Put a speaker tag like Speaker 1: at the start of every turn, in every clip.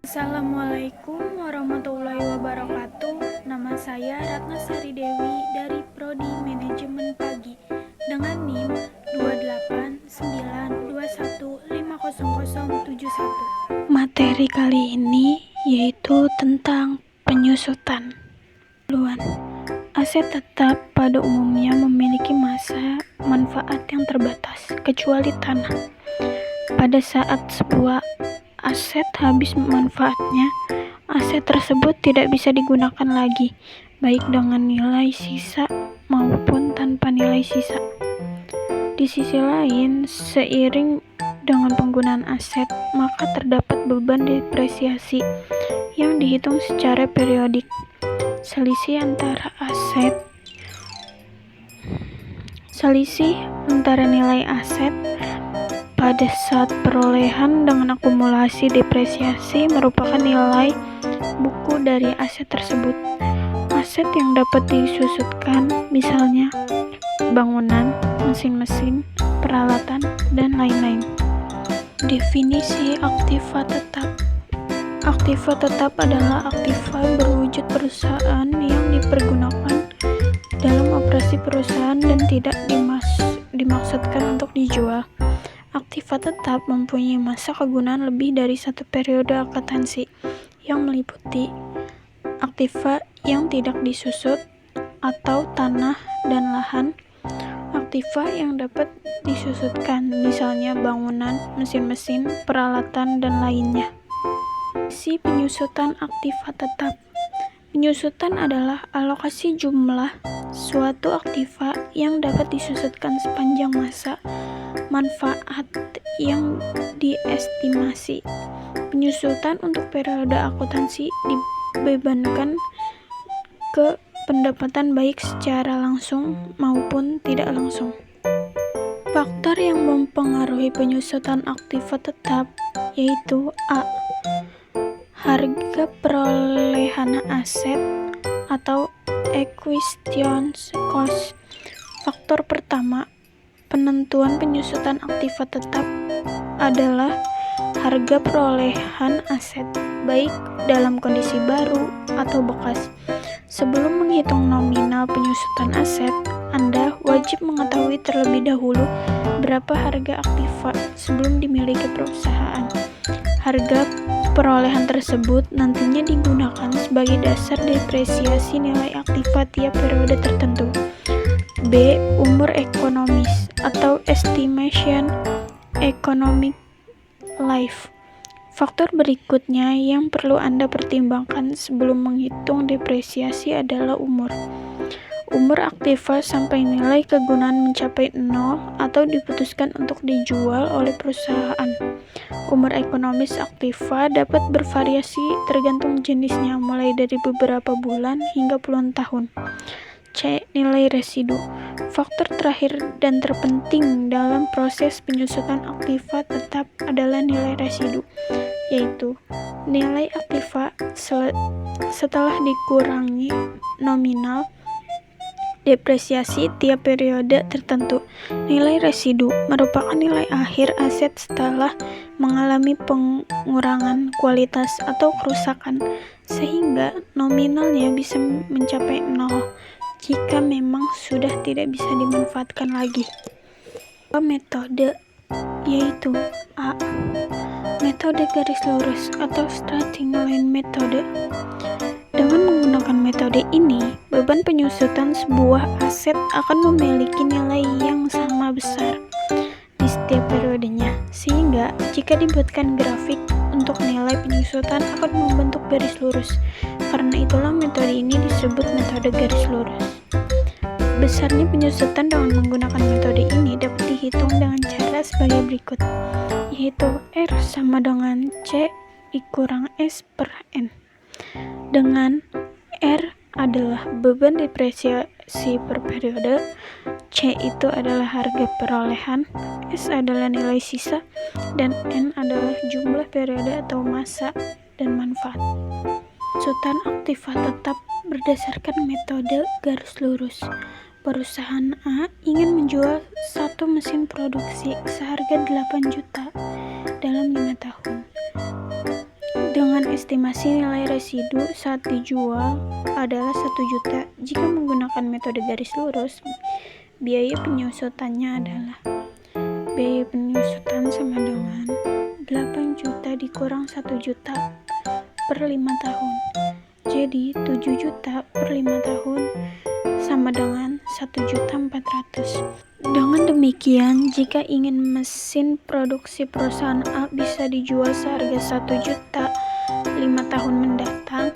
Speaker 1: Assalamualaikum warahmatullahi wabarakatuh. Nama saya Ratna Sari Dewi dari Prodi Manajemen Pagi dengan NIM 28921500071. Materi kali ini yaitu tentang penyusutan. Aset tetap pada umumnya memiliki masa manfaat yang terbatas, kecuali tanah. Pada saat sebuah aset habis manfaatnya, aset tersebut tidak bisa digunakan lagi, baik dengan nilai sisa maupun tanpa nilai sisa. Di sisi lain, seiring dengan penggunaan aset, maka terdapat beban depresiasi yang dihitung secara periodik. Selisih antara nilai aset pada saat perolehan dengan akumulasi depresiasi merupakan nilai buku dari aset tersebut. Aset yang dapat disusutkan misalnya bangunan, mesin-mesin, peralatan, dan lain-lain. Definisi aktiva tetap. Aktiva tetap adalah aktiva berwujud perusahaan yang dipergunakan dalam operasi perusahaan dan tidak dimaksudkan untuk dijual. Aktiva tetap mempunyai masa kegunaan lebih dari satu periode akuntansi yang meliputi aktiva yang tidak disusut atau tanah dan lahan, aktiva yang dapat disusutkan misalnya bangunan, mesin-mesin, peralatan, dan lainnya. Si penyusutan aktiva tetap. Penyusutan adalah alokasi jumlah suatu aktiva yang dapat disusutkan sepanjang masa manfaat yang diestimasi. Penyusutan untuk periode akuntansi dibebankan ke pendapatan baik secara langsung maupun tidak langsung. Faktor yang mempengaruhi penyusutan aktiva tetap yaitu A. Harga perolehan aset atau acquisition cost. Faktor pertama penentuan penyusutan aktiva tetap adalah harga perolehan aset, baik dalam kondisi baru atau bekas. Sebelum menghitung nominal penyusutan aset, Anda wajib mengetahui terlebih dahulu berapa harga aktiva sebelum dimiliki perusahaan. Harga perolehan tersebut nantinya digunakan sebagai dasar depresiasi nilai aktiva tiap periode tertentu. B. Umur ekonomis atau estimation economic life. Faktor berikutnya yang perlu Anda pertimbangkan sebelum menghitung depresiasi adalah umur. Umur aktiva sampai nilai kegunaan mencapai 0 atau diputuskan untuk dijual oleh perusahaan. Umur ekonomis aktiva dapat bervariasi tergantung jenisnya, mulai dari beberapa bulan hingga puluhan tahun. C. Nilai residu. Faktor terakhir dan terpenting dalam proses penyusutan aktiva tetap adalah nilai residu, yaitu nilai aktiva setelah dikurangi nominal depresiasi tiap periode tertentu. Nilai residu merupakan nilai akhir aset setelah mengalami pengurangan kualitas atau kerusakan, sehingga nominalnya bisa mencapai 0 jika memang sudah tidak bisa dimanfaatkan lagi. Metode yaitu A. Metode garis lurus atau starting line metode. Dengan menggunakan metode ini, beban penyusutan sebuah aset akan memiliki nilai yang sama besar di setiap periodenya, sehingga jika dibuatkan grafik untuk nilai penyusutan akan membentuk garis lurus. Karena itulah metode ini disebut metode garis lurus. Besarnya penyusutan dengan menggunakan metode ini dapat dihitung dengan cara sebagai berikut, yaitu R sama dengan C dikurang S per N. Dengan R adalah beban depresiasi per periode, C itu adalah harga perolehan, S adalah nilai sisa, dan N adalah jumlah periode atau masa dan manfaat. Penyusutan aktiva tetap berdasarkan metode garis lurus. Perusahaan A ingin menjual satu mesin produksi seharga 8 juta dalam 5 tahun. Dengan dengan estimasi nilai residu saat dijual adalah 1 juta. Jika menggunakan metode garis lurus, biaya penyusutannya adalah biaya penyusutan sama dengan 8 juta dikurang 1 juta per 5 tahun. Jadi 7 juta per 5 tahun sama dengan 1.400.000. Dengan demikian, jika ingin mesin produksi perusahaan A bisa dijual seharga 1 juta 5 tahun mendatang,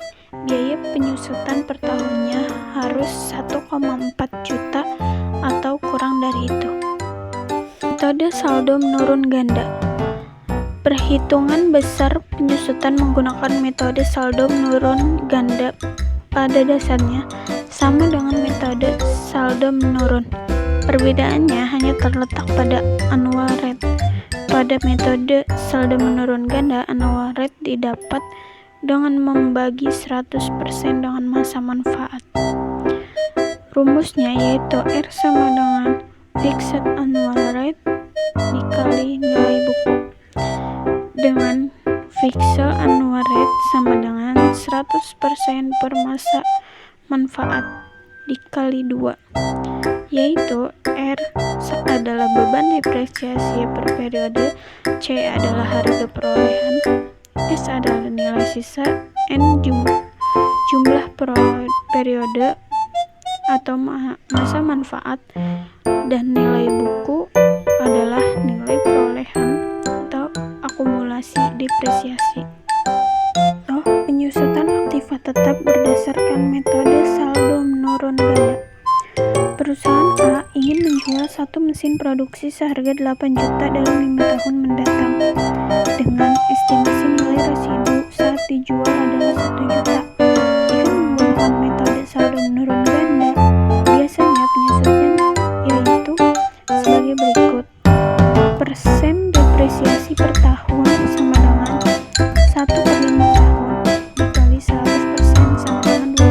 Speaker 1: biaya penyusutan per tahunnya harus 1,4 juta atau kurang dari itu. Metode saldo menurun ganda. Perhitungan besar penyusutan menggunakan metode saldo menurun ganda pada dasarnya sama dengan metode saldo menurun. Perbedaannya hanya terletak pada annual rate. Pada metode saldo menurun ganda, annual rate didapat dengan membagi 100% dengan masa manfaat. Rumusnya yaitu R sama dengan fixed annual rate dikali nilai buku, dengan fixed annual rate sama dengan 100% per masa manfaat dikali 2, yaitu R adalah beban depresiasi per periode, C adalah harga perolehan, S adalah nilai sisa, N jumlah periode atau masa manfaat, dan nilai buku adalah nilai perolehan atau akumulasi depresiasi. Penyusutan aktiva tetap berdasarkan metode saldo menurun ganda. Perusahaan A ingin menjual satu mesin produksi seharga 8 juta dalam 5 tahun mendatang, dengan estimasi nilai residu saat dijual adalah 1 juta. Jika menggunakan metode saldo menurun ganda, biasanya penyusutan yaitu sebagai berikut. Persen depresiasi per tahun sama dengan 1 per 5 tahun dikali 100% sama dengan 20%.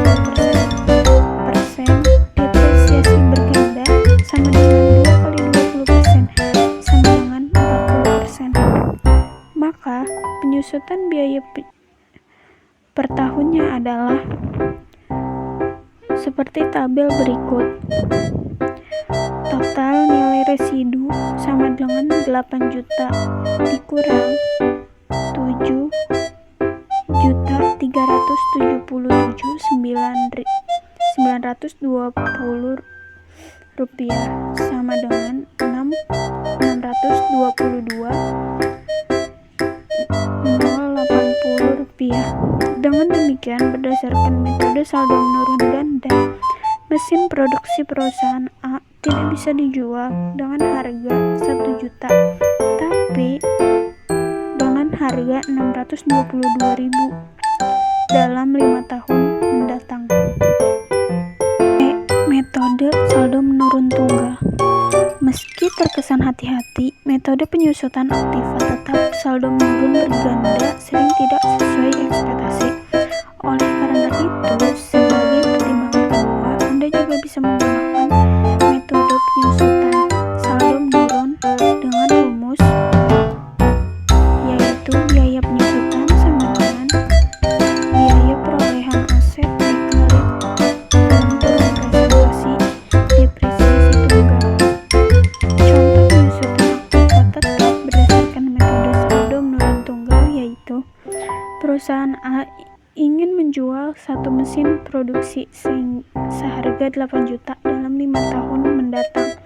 Speaker 1: Persen depresiasi berganda sama dengan 2 kali 20% sama dengan 40%. Maka penyusutan biaya per tahunnya adalah seperti tabel berikut. Total nilai residu sama dengan 8 juta dikurang 7.377.920 rupiah sama dengan 622.080 rupiah. Dengan demikian, berdasarkan metode saldo menurun ganda, mesin produksi perusahaan A tidak bisa dijual dengan harga 1 juta, tapi dengan harga 622.000 dalam 5 tahun mendatang. Metode saldo menurun tunggal. Meski terkesan hati-hati, metode penyusutan aktiva tetap saldo menurun berganda sering tidak sesuai ekspektasi. Oleh karena itu, sebagai pertimbangan kedua, Anda juga bisa menggunakan metode penyusutan saldo menurun dengan rumus yaitu biaya penyusutan sama dengan biaya perolehan aset dikali representasi depresiasi tunggal. Contoh penyusutan aktiva tetap berdasarkan metode saldo menurun tunggal yaitu perusahaan A ingin menjual satu mesin produksi seharga 8 juta dalam 5 tahun mendatang,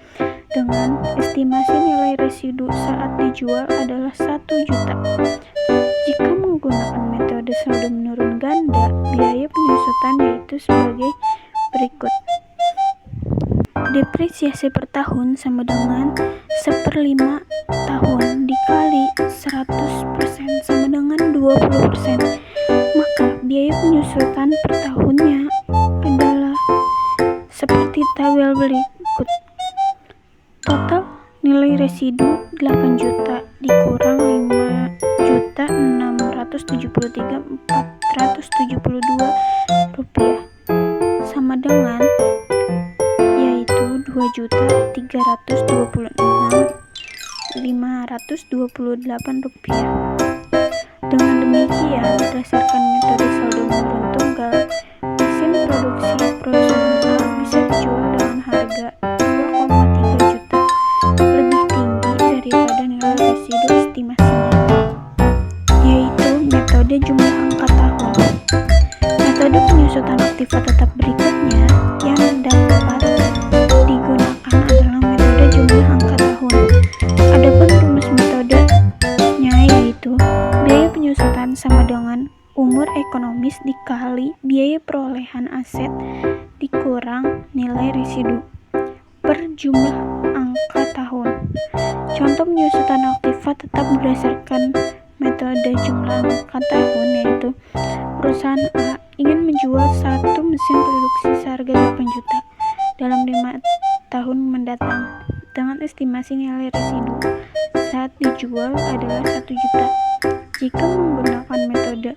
Speaker 1: dengan estimasi nilai residu saat dijual adalah 1 juta. Jika menggunakan metode saldo menurun ganda, biaya penyusutan yaitu sebagai berikut. Depresiasi per tahun sama dengan 1/5 tahun dikali 100% sama dengan 20%. Maka biaya penyusutan per tahunnya adalah seperti tabel berikut. Total nilai residu 8 juta dikurang 5.673.472 rupiah sama dengan yaitu 2.326.528 rupiah. Dengan demikian, berdasarkan metode saldo menurun tunggal, mesin produksi perusahaan A bisa dijual dengan harga 2,3 juta, lebih tinggi daripada nilai residu estimasinya, yaitu metode jumlah angka tahun. Metode penyusutan aktiva tetap berikutnya yang dapat digunakan adalah metode jumlah angka tahun. Adapun rumus metodenya yaitu biaya penyusutan sama dengan umur ekonomis dikali biaya perolehan aset dikurang nilai residu per jumlah angka tahun. Contoh penyusutan aktiva tetap berdasarkan metode jumlah angka tahun yaitu perusahaan A ingin menjual satu mesin produksi seharga 8 juta dalam 5 tahun mendatang dengan estimasi nilai residu saat dijual adalah 1 juta. Jika menggunakan metode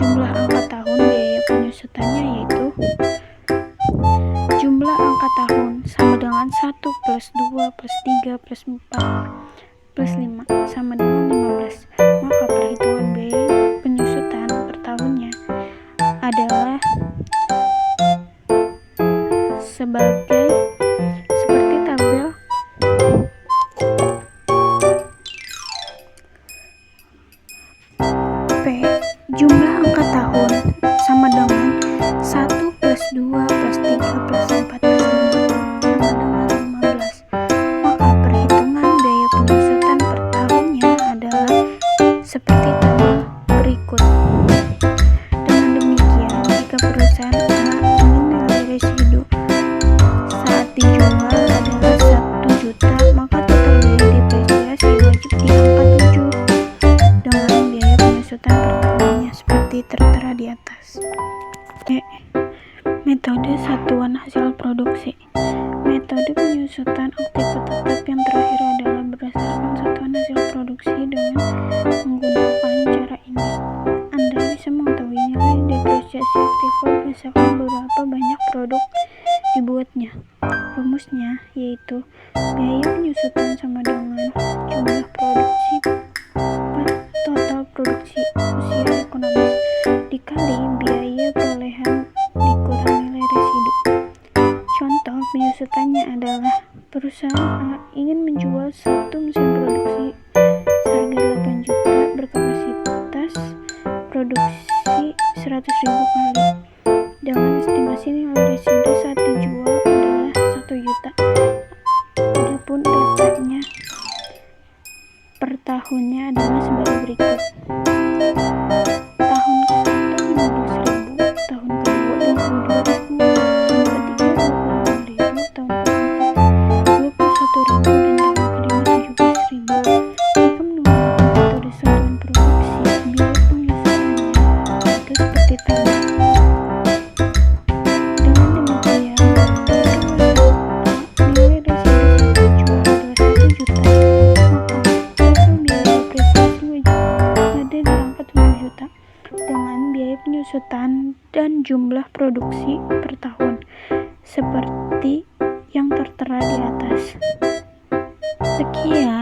Speaker 1: jumlah angka tahun, biaya penyusutannya yaitu jumlah angka tahun sama dengan 1 plus 2 plus 3 plus 4 plus 5 sama dengan 15. Maka perhitungan biaya penyusutan per tahunnya adalah seperti tabel P. Jumlah angka tahun sama dengan 1 plus 2 plus 3 plus 4 plus 5 sama dengan 15. Maka perhitungan biaya penyusutan per tahunnya adalah seperti tabel berikut. Dengan demikian, jika perusahaan A ingin nilai residu saat dijual adalah 1 juta, maka total biaya depresiasi wajib di angka 7 dengan biaya penyusutan per tahunnya seperti tertera di atas. Metode satuan hasil produksi. Metode penyusutan aktiva tetap yang terakhir adalah berdasarkan satuan hasil produksi. Dengan menggunakan cara ini, Anda bisa mengetahui nilai depresiasi aktiva berdasarkan berapa banyak produk dibuatnya. Rumusnya yaitu biaya penyusutan sama dengan jumlah produksi per total produksi usia ekonomis dikali biaya perolehan dikurang nilai residu. Contoh penyusutannya adalah perusahaan A ingin menjual satu mesin produksi seharga 8 juta berkapasitas produksi 100.000 kali dengan estimasi nilai residu saat dijual adalah 1 juta. Adapun datanya per tahunnya adalah sebagai berikut. Tahun ke-1 15.000, tahun kedua 22.000, tahun ketiga 25.000, tahun keempat 21.000 dan tahun kelima 17.000. Jika menggunakan metode satuan produksi, biaya penyusutannya itu seperti tadi. Dengan demikian, nilai residu saat dijual adalah 1 juta, maka total biaya depresiasi wajib ada di angka 7 juta dengan biaya penyusutan dan jumlah produksi per tahun seperti yang tertera di atas. Sekian